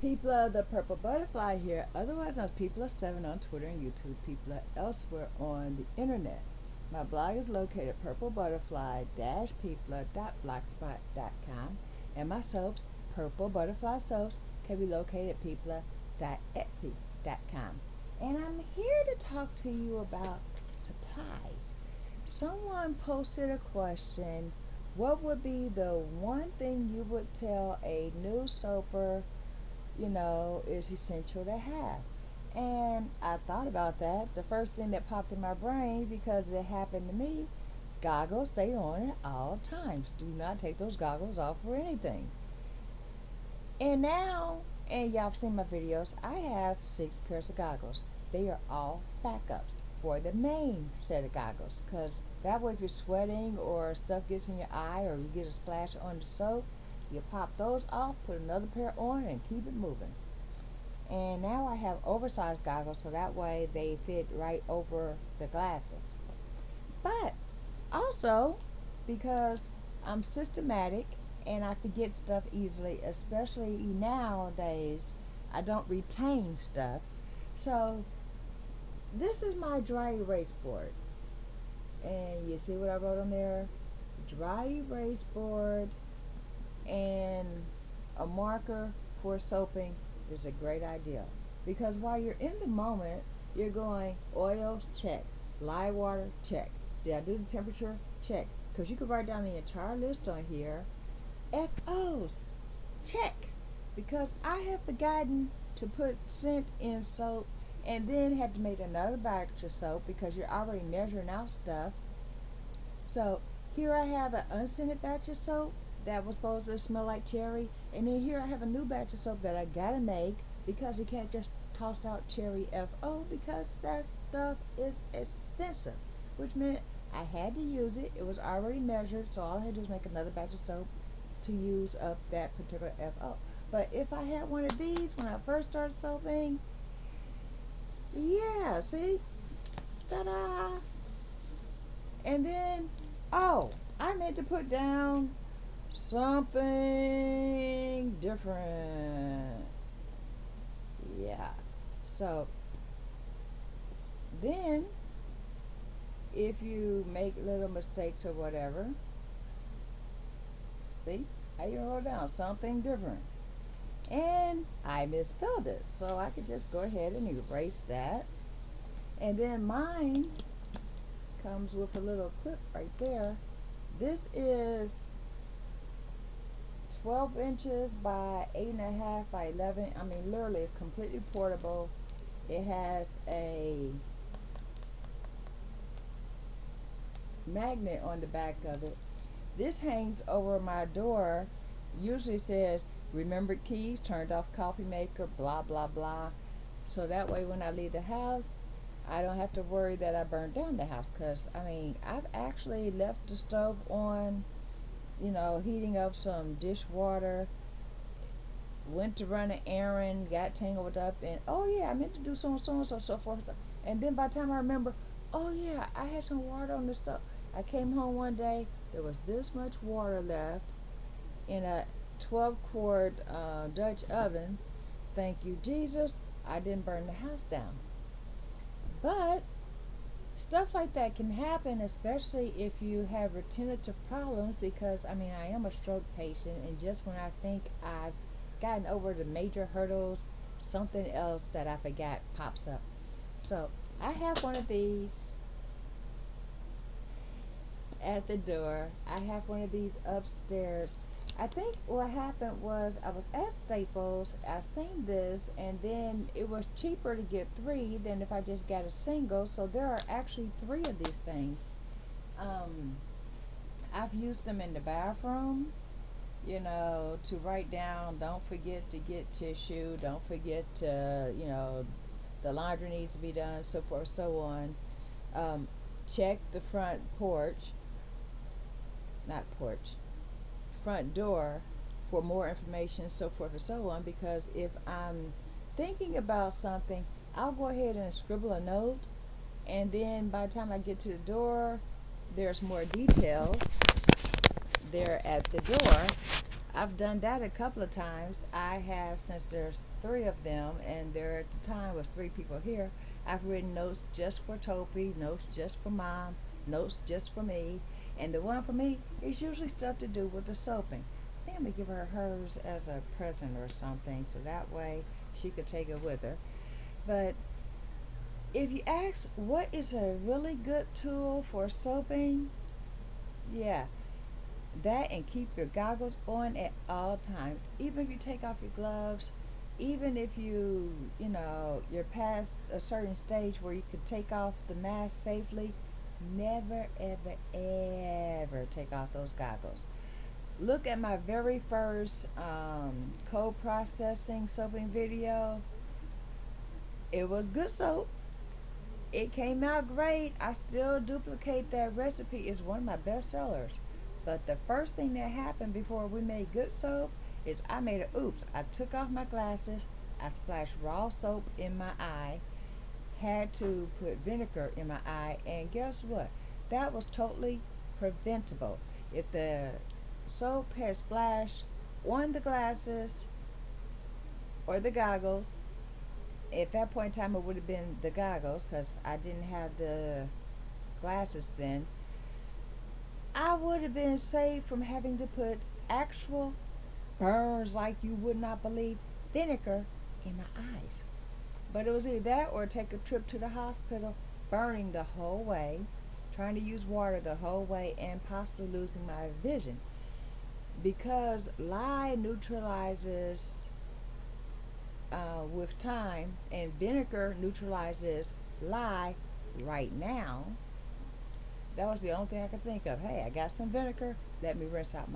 People, the Purple Butterfly here, otherwise known as People7 on Twitter and YouTube, people elsewhere on the internet. My blog is located at purplebutterfly-people.blogspot.com, and my soaps, Purple Butterfly Soaps, can be located at people.etsy.com. And I'm here to talk to you about supplies. Someone posted a question: what would be the one thing you would tell a new soaper is essential to have? And I thought about that. The first thing that popped in my brain, because it happened to me: goggles stay on at all times. Do not take those goggles off for anything. And now, and y'all have seen my videos, I have 6 pairs of goggles. They are all backups for the main set of goggles, because that way if you're sweating or stuff gets in your eye or you get a splash on the soap, you pop those off, put another pair on, and keep it moving. And now I have oversized goggles, so that way they fit right over the glasses. But also, because I'm systematic and I forget stuff easily, especially nowadays, I don't retain stuff. So this is my dry erase board. And you see what I wrote on there? Dry erase board and a marker for soaping is a great idea, because while you're in the moment, you're going oils, check, lye water, check, did I do the temperature, check, because you could write down the entire list on here. FOs, check, because I have forgotten to put scent in soap and then had to make another batch of soap because you're already measuring out stuff. So here I have an unscented batch of soap that was supposed to smell like cherry, and then here I have a new batch of soap that I gotta make, because you can't just toss out cherry FO, because that stuff is expensive, which meant I had to use it. It was already measured, so all I had to do was make another batch of soap to use up that particular FO. But if I had one of these when I first started soaping, yeah, see, ta-da. And then, oh, I meant to put down something different. Yeah. So then, if you make little mistakes or whatever, see, I even wrote down something different. And I misspelled it. So I could just go ahead and erase that. And then mine comes with a little clip right there. This is 12 inches by 8.5 by 11. I mean, literally, it's completely portable. It has a magnet on the back of it. This hangs over my door. Usually says remembered keys, turned off coffee maker, blah blah blah. So that way when I leave the house, I don't have to worry that I burned down the house. Because I mean, I've actually left the stove on, heating up some dishwater, went to run an errand, got tangled up, and oh yeah, I meant to do so and so and so, so forth. And then by the time I remember, oh yeah, I had some water on the stove. I came home one day, there was this much water left in a 12-quart Dutch oven. Thank you, Jesus, I didn't burn the house down. But stuff like that can happen, especially if you have retentive problems, because I mean, I am a stroke patient, and just when I think I've gotten over the major hurdles, something else that I forgot pops up. So I have one of these at the door. I have one of these upstairs. I think what happened was I was at Staples, I seen this, and then it was cheaper to get 3 than if I just got a single. So there are actually 3 of these things. I've used them in the bathroom, to write down, don't forget to get tissue, don't forget to, the laundry needs to be done, so forth, so on. Check the front door for more information, so forth and so on, because if I'm thinking about something, I'll go ahead and scribble a note, and then by the time I get to the door, there's more details there at the door. I've done that a couple of times. I have, since there's three of them, and there at the time was three people here. I've written notes just for Topi, notes just for Mom, notes just for me, and the one for me is usually stuff to do with the soaping. I think I'm gonna give her hers as a present or something, so that way she could take it with her. But if you ask what is a really good tool for soaping, yeah, that, and keep your goggles on at all times. Even if you take off your gloves, even if you're past a certain stage where you could take off the mask safely, never, ever, ever take off those goggles. Look at my very first cold processing soaping video. It was good soap. It came out great. I still duplicate that recipe. It's one of my best sellers. But the first thing that happened before we made good soap is I made a oops. I took off my glasses. I splashed raw soap in my eye. Had to put vinegar in my eye. And guess what? That was totally preventable. If the soap had splashed on the glasses or the goggles, at that point in time it would have been the goggles because I didn't have the glasses then. I would have been saved from having to put actual burns like you would not believe, vinegar in my eyes. But it was either that or take a trip to the hospital, burning the whole way, trying to use water the whole way, and possibly losing my vision. Because lye neutralizes with time, and vinegar neutralizes lye right now. That was the only thing I could think of. Hey, I got some vinegar. Let me rinse out my